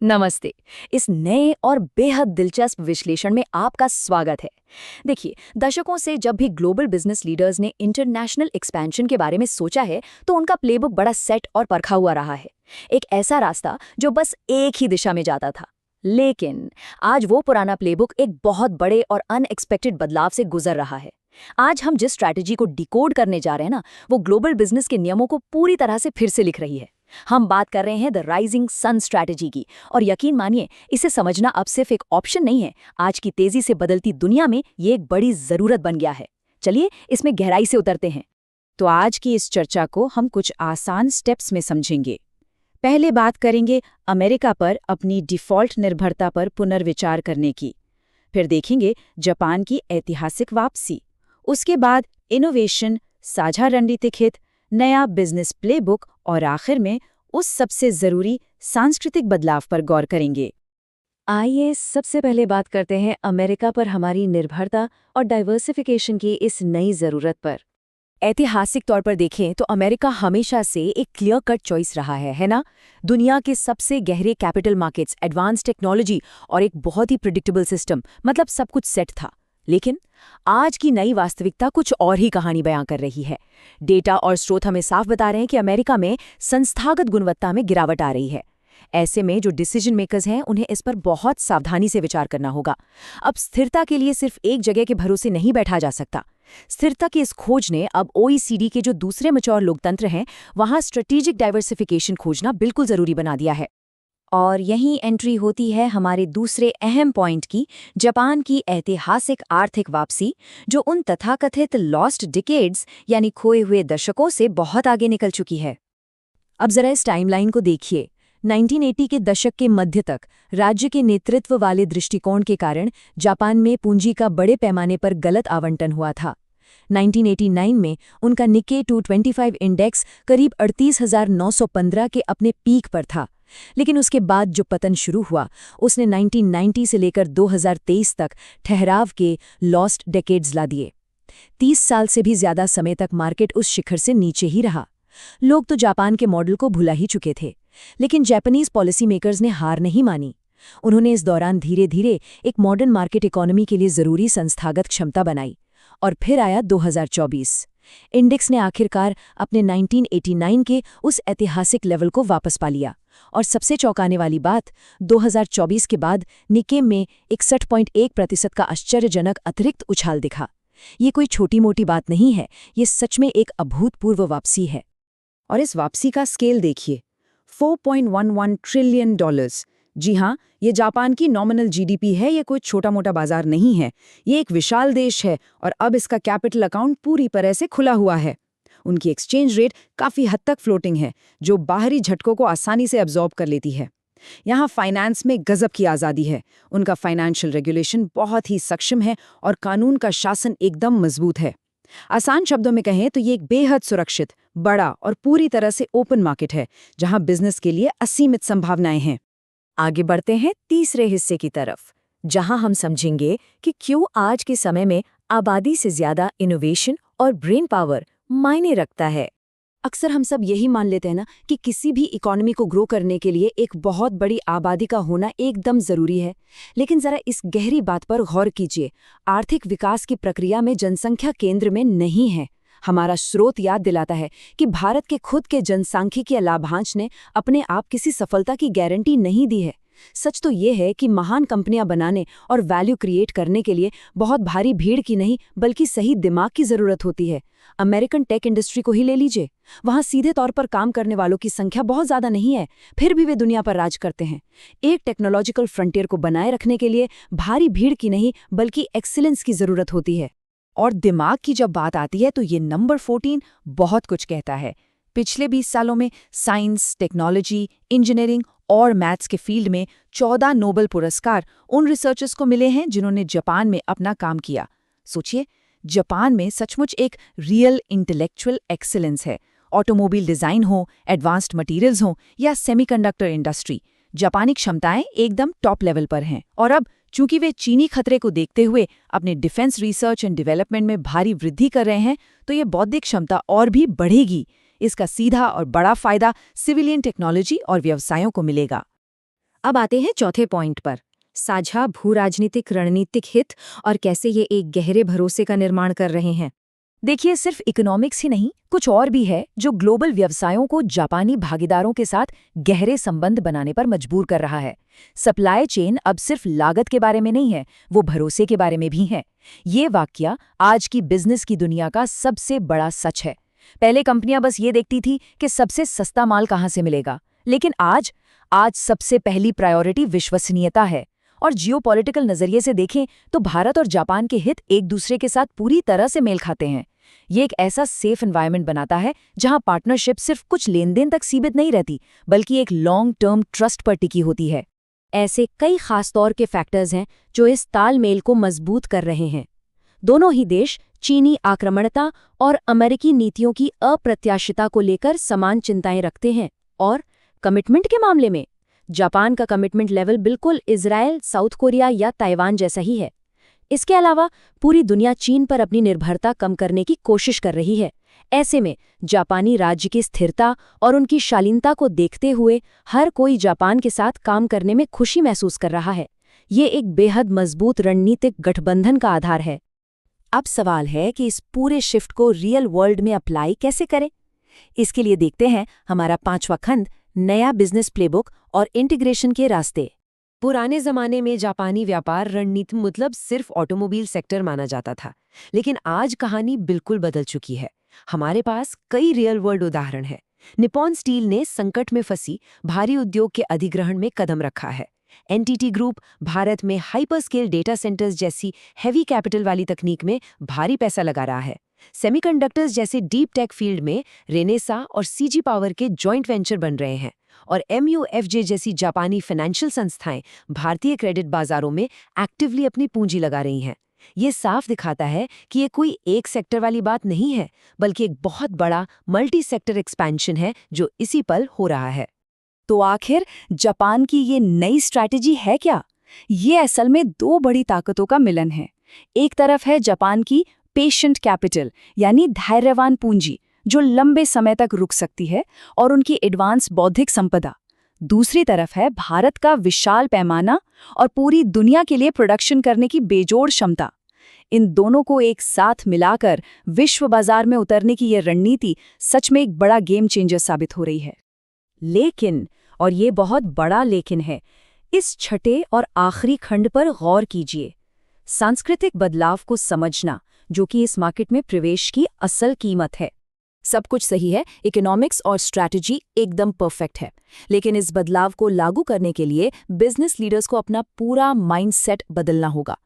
नमस्ते। इस नए और बेहद दिलचस्प विश्लेषण में आपका स्वागत है। देखिए, दशकों से जब भी ग्लोबल बिजनेस लीडर्स ने इंटरनेशनल एक्सपेंशन के बारे में सोचा है, तो उनका प्लेबुक बड़ा सेट और परखा हुआ रहा है। एक ऐसा रास्ता जो बस एक ही दिशा में जाता था। लेकिन आज वो पुराना प्लेबुक एक बहुत बड़े और अनएक्सपेक्टेड बदलाव से गुजर रहा है। आज हम जिस स्ट्रैटेजी को डिकोड करने जा रहे हैं ना, वो ग्लोबल बिजनेस के नियमों को पूरी तरह से फिर से लिख रही है। हम बात कर रहे हैं द राइजिंग सन स्ट्रैटेजी की, और यकीन मानिए, इसे समझना अब सिर्फ एक ऑप्शन नहीं है। आज की तेजी से बदलती दुनिया में ये एक बड़ी जरूरत बन गया है। चलिए इसमें गहराई से उतरते हैं। तो आज की इस चर्चा को हम कुछ आसान स्टेप्स में समझेंगे। पहले बात करेंगे अमेरिका पर अपनी डिफ़ॉल्ट निर्भरता पर पुनर्विचार करने की। फिर देखेंगे जापान की ऐतिहासिक वापसी। उसके बाद इनोवेशन, साझा रणनीतिक हित, नया बिजनेस प्लेबुक और आखिर में उस सबसे ज़रूरी सांस्कृतिक बदलाव पर गौर करेंगे। आइए सबसे पहले बात करते हैं अमेरिका पर हमारी निर्भरता और डाइवर्सिफिकेशन की इस नई ज़रूरत पर। ऐतिहासिक तौर पर देखें तो अमेरिका हमेशा से एक क्लियर कट चॉइस रहा है ना? दुनिया के सबसे गहरे कैपिटल मार्केट्स, एडवांस टेक्नोलॉजी और एक बहुत ही प्रिडिक्टेबल सिस्टम, मतलब सब कुछ सेट था। लेकिन आज की नई वास्तविकता कुछ और ही कहानी बयां कर रही है। डेटा और स्रोत हमें साफ बता रहे हैं कि अमेरिका में संस्थागत गुणवत्ता में गिरावट आ रही है। ऐसे में जो डिसीजन मेकर्स हैं, उन्हें इस पर बहुत सावधानी से विचार करना होगा। अब स्थिरता के लिए सिर्फ एक जगह के भरोसे नहीं बैठा जा सकता। स्थिरता की इस खोज ने अब ओईसीडी के जो दूसरे मैच्योर लोकतंत्र हैं, वहां स्ट्रेटेजिक डाइवर्सिफिकेशन खोजना बिल्कुल जरूरी बना दिया है। और यहीं एंट्री होती है हमारे दूसरे अहम पॉइंट की, जापान की ऐतिहासिक आर्थिक वापसी, जो उन तथाकथित लॉस्ट डिकेड्स यानी खोए हुए दशकों से बहुत आगे निकल चुकी है। अब जरा इस टाइमलाइन को देखिए। 1980 के दशक के मध्य तक राज्य के नेतृत्व वाले दृष्टिकोण के कारण जापान में पूंजी का बड़े पैमाने पर गलत आवंटन हुआ था। 1989 में उनका निक्के 225 इंडेक्स करीब 38,915 के अपने पीक पर था। लेकिन उसके बाद जो पतन शुरू हुआ, उसने 1990 से लेकर 2023 तक ठहराव के लॉस्ट डेकेड्स ला दिए। 30 साल से भी ज्यादा समय तक मार्केट उस शिखर से नीचे ही रहा। लोग तो जापान के मॉडल को भुला ही चुके थे, लेकिन जापानीज पॉलिसी मेकर्स ने हार नहीं मानी। उन्होंने इस दौरान धीरे धीरे एक मॉडर्न मार्केट इकोनॉमी के लिए जरूरी संस्थागत क्षमता बनाई। और फिर आया 2024। इंडेक्स ने आखिरकार अपने 1989 के उस ऐतिहासिक लेवल को वापस पा लिया। और सबसे चौंकाने वाली बात, 2024 के बाद निक्के में 61.1% का आश्चर्यजनक अतिरिक्त उछाल दिखा। ये कोई छोटी मोटी बात नहीं है, ये सच में एक अभूतपूर्व वापसी है। और इस वापसी का स्केल देखिए, $4.11 ट्रिलियन। जी हाँ, ये जापान की नॉमिनल जीडीपी है, ये कोई छोटा मोटा बाजार नहीं है। ये एक विशाल देश है और अब इसका कैपिटल अकाउंट पूरी तरह से खुला हुआ है। उनकी एक्सचेंज रेट काफ़ी हद तक फ्लोटिंग है, जो बाहरी झटकों को आसानी से अब्जॉर्ब कर लेती है। यहाँ फाइनेंस में गजब की आज़ादी है। उनका फाइनेंशियल रेगुलेशन बहुत ही सक्षम है और कानून का शासन एकदम मजबूत है। आसान शब्दों में कहें तो ये एक बेहद सुरक्षित, बड़ा और पूरी तरह से ओपन मार्केट है, जहाँ बिजनेस के लिए असीमित संभावनाएं हैं। आगे बढ़ते हैं तीसरे हिस्से की तरफ, जहां हम समझेंगे कि क्यों आज के समय में आबादी से ज्यादा इनोवेशन और ब्रेन पावर मायने रखता है। अक्सर हम सब यही मान लेते हैं ना कि किसी भी इकोनॉमी को ग्रो करने के लिए एक बहुत बड़ी आबादी का होना एकदम जरूरी है। लेकिन जरा इस गहरी बात पर गौर कीजिए। आर्थिक विकास की प्रक्रिया में जनसंख्या केंद्र में नहीं है। हमारा स्रोत याद दिलाता है कि भारत के खुद के जनसांख्यिकीय लाभांश ने अपने आप किसी सफलता की गारंटी नहीं दी है। सच तो ये है कि महान कंपनियां बनाने और वैल्यू क्रिएट करने के लिए बहुत भारी भीड़ की नहीं, बल्कि सही दिमाग की जरूरत होती है। अमेरिकन टेक इंडस्ट्री को ही ले लीजिए। वहां सीधे तौर पर काम करने वालों की संख्या बहुत ज्यादा नहीं है, फिर भी वे दुनिया पर राज करते हैं। एक टेक्नोलॉजिकल फ्रंटियर को बनाए रखने के लिए भारी भीड़ की नहीं, बल्कि एक्सीलेंस की जरूरत होती है। और दिमाग की जब बात आती है तो ये नंबर 14 बहुत कुछ कहता है। पिछले 20 सालों में साइंस, टेक्नोलॉजी, इंजीनियरिंग और मैथ्स के फील्ड में 14 नोबेल पुरस्कार उन रिसर्चर्स को मिले हैं जिन्होंने जापान में अपना काम किया। सोचिए, जापान में सचमुच एक रियल इंटेलेक्चुअल एक्सीलेंस है। ऑटोमोबाइल डिज़ाइन हो, एडवांस्ड मटेरियल्स हो या सेमीकंडक्टर इंडस्ट्री, जापानी क्षमताएं एकदम टॉप लेवल पर हैं। और अब चूंकि वे चीनी खतरे को देखते हुए अपने डिफेंस रिसर्च एंड डेवलपमेंट में भारी वृद्धि कर रहे हैं, तो ये बौद्धिक क्षमता और भी बढ़ेगी। इसका सीधा और बड़ा फायदा सिविलियन टेक्नोलॉजी और व्यवसायों को मिलेगा। अब आते हैं चौथे पॉइंट पर, साझा भू-राजनीतिक रणनीतिक हित और कैसे ये एक गहरे भरोसे का निर्माण कर रहे हैं। देखिए, सिर्फ इकोनॉमिक्स ही नहीं, कुछ और भी है जो ग्लोबल व्यवसायों को जापानी भागीदारों के साथ गहरे संबंध बनाने पर मजबूर कर रहा है। सप्लाई चेन अब सिर्फ लागत के बारे में नहीं है, वो भरोसे के बारे में भी है। ये वाकया आज की बिजनेस की दुनिया का सबसे बड़ा सच है। पहले कंपनियां बस ये देखती थी कि सबसे सस्ता माल कहाँ से मिलेगा, लेकिन आज सबसे पहली प्रायोरिटी विश्वसनीयता है। और जियोपॉलिटिकल नजरिए से देखें तो भारत और जापान के हित एक दूसरे के साथ पूरी तरह से मेल खाते हैं। ये एक ऐसा सेफ एनवायरनमेंट बनाता है जहां पार्टनरशिप सिर्फ कुछ लेन-देन तक सीमित नहीं रहती, बल्कि एक लॉन्ग टर्म ट्रस्ट पर टिकी होती है। ऐसे कई खास तौर के फैक्टर्स हैं जो इस तालमेल को मजबूत कर रहे हैं। दोनों ही देश चीनी आक्रामकता और अमेरिकी नीतियों की अप्रत्याशितता को लेकर समान चिंताएं रखते हैं। और कमिटमेंट के मामले में जापान का कमिटमेंट लेवल बिल्कुल इजराइल, साउथ कोरिया या ताइवान जैसा ही है। इसके अलावा पूरी दुनिया चीन पर अपनी निर्भरता कम करने की कोशिश कर रही है। ऐसे में जापानी राज्य की स्थिरता और उनकी शालीनता को देखते हुए हर कोई जापान के साथ काम करने में खुशी महसूस कर रहा है। ये एक बेहद मजबूत रणनीतिक गठबंधन का आधार है। अब सवाल है कि इस पूरे शिफ्ट को रियल वर्ल्ड में अप्लाई कैसे करें। इसके लिए देखते हैं हमारा 5वां खंड, नया बिजनेस प्लेबुक और इंटीग्रेशन के रास्ते। पुराने जमाने में जापानी व्यापार रणनीति मतलब सिर्फ ऑटोमोबाइल सेक्टर माना जाता था, लेकिन आज कहानी बिल्कुल बदल चुकी है। हमारे पास कई रियल वर्ल्ड उदाहरण हैं। निप्पॉन स्टील ने संकट में फंसी भारी उद्योग के अधिग्रहण में कदम रखा है। एनटीटी ग्रुप भारत में हाइपरस्केल डेटा सेंटर्स जैसी हैवी कैपिटल वाली तकनीक में भारी पैसा लगा रहा है। सेमीकंडक्टर्स जैसे डीप टेक फील्ड में रेनेसा और सीजी पावर के जॉइंट वेंचर बन रहे हैं। और MUFJ जैसी जापानी फाइनेंशियल संस्थाएं भारतीय क्रेडिट बाजारों में एक्टिवली अपनी पूंजी लगा रही हैं। ये साफ दिखाता है कि ये कोई एक सेक्टर वाली बात नहीं है, बल्कि एक बहुत बड़ा मल्टी सेक्टर एक्सपेंशन है जो इसी पल हो रहा है। तो आखिर जापान की ये नई स्ट्रैटेजी है क्या? ये असल में दो बड़ी ताकतों का मिलन है। एक तरफ है जापान की पेशेंट कैपिटल, यानी धैर्यवान पूंजी, जो लंबे समय तक रुक सकती है, और उनकी एडवांस बौद्धिक संपदा। दूसरी तरफ है भारत का विशाल पैमाना और पूरी दुनिया के लिए प्रोडक्शन करने की बेजोड़ क्षमता। इन दोनों को एक साथ मिलाकर विश्व बाजार में उतरने की ये रणनीति सच में एक बड़ा गेम चेंजर साबित हो रही है। लेकिन, और ये बहुत बड़ा लेकिन है, इस छठे और आखिरी खंड पर गौर कीजिए। सांस्कृतिक बदलाव को समझना, जो कि इस मार्केट में प्रवेश की असल कीमत है। सब कुछ सही है, इकोनॉमिक्स और स्ट्रैटेजी एकदम परफेक्ट है, लेकिन इस बदलाव को लागू करने के लिए बिजनेस लीडर्स को अपना पूरा माइंडसेट बदलना होगा।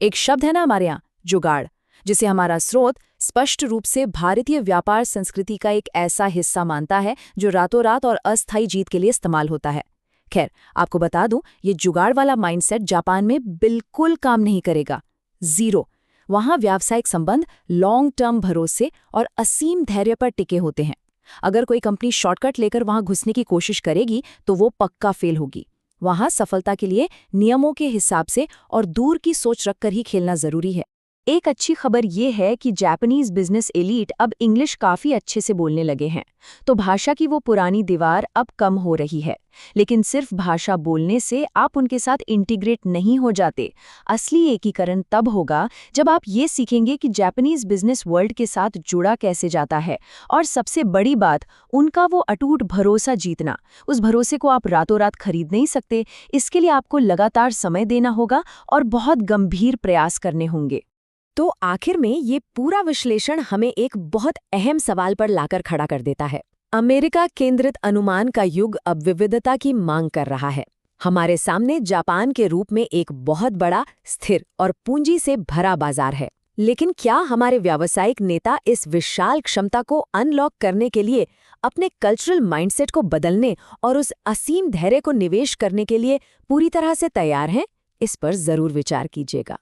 एक शब्द है ना हमारे यहाँ, जुगाड़, जिसे हमारा स्रोत स्पष्ट रूप से भारतीय व्यापार संस्कृति का एक ऐसा हिस्सा मानता है जो रातों रात और अस्थायी जीत के लिए इस्तेमाल होता है। खैर, आपको बता दूं, ये जुगाड़ वाला माइंडसेट जापान में बिल्कुल काम नहीं करेगा। जीरो। वहाँ व्यावसायिक संबंध लॉन्ग टर्म भरोसे और असीम धैर्य पर टिके होते हैं। अगर कोई कंपनी शॉर्टकट लेकर वहाँ घुसने की कोशिश करेगी तो वो पक्का फेल होगी। वहाँ सफलता के लिए नियमों के हिसाब से और दूर की सोच रखकर ही खेलना जरूरी है। एक अच्छी खबर ये है कि जापानीज बिजनेस एलीट अब इंग्लिश काफ़ी अच्छे से बोलने लगे हैं, तो भाषा की वो पुरानी दीवार अब कम हो रही है। लेकिन सिर्फ भाषा बोलने से आप उनके साथ इंटीग्रेट नहीं हो जाते। असली एकीकरण तब होगा जब आप ये सीखेंगे कि जापानीज बिजनेस वर्ल्ड के साथ जुड़ा कैसे जाता है, और सबसे बड़ी बात, उनका वो अटूट भरोसा जीतना। उस भरोसे को आप रातों रात खरीद नहीं सकते। इसके लिए आपको लगातार समय देना होगा और बहुत गंभीर प्रयास करने होंगे। तो आखिर में ये पूरा विश्लेषण हमें एक बहुत अहम सवाल पर लाकर खड़ा कर देता है। अमेरिका केंद्रित अनुमान का युग अब विविधता की मांग कर रहा है। हमारे सामने जापान के रूप में एक बहुत बड़ा, स्थिर और पूंजी से भरा बाजार है। लेकिन क्या हमारे व्यावसायिक नेता इस विशाल क्षमता को अनलॉक करने के लिए अपने कल्चरल माइंडसेट को बदलने और उस असीम धैर्य को निवेश करने के लिए पूरी तरह से तैयार हैं? इस पर जरूर विचार कीजिएगा।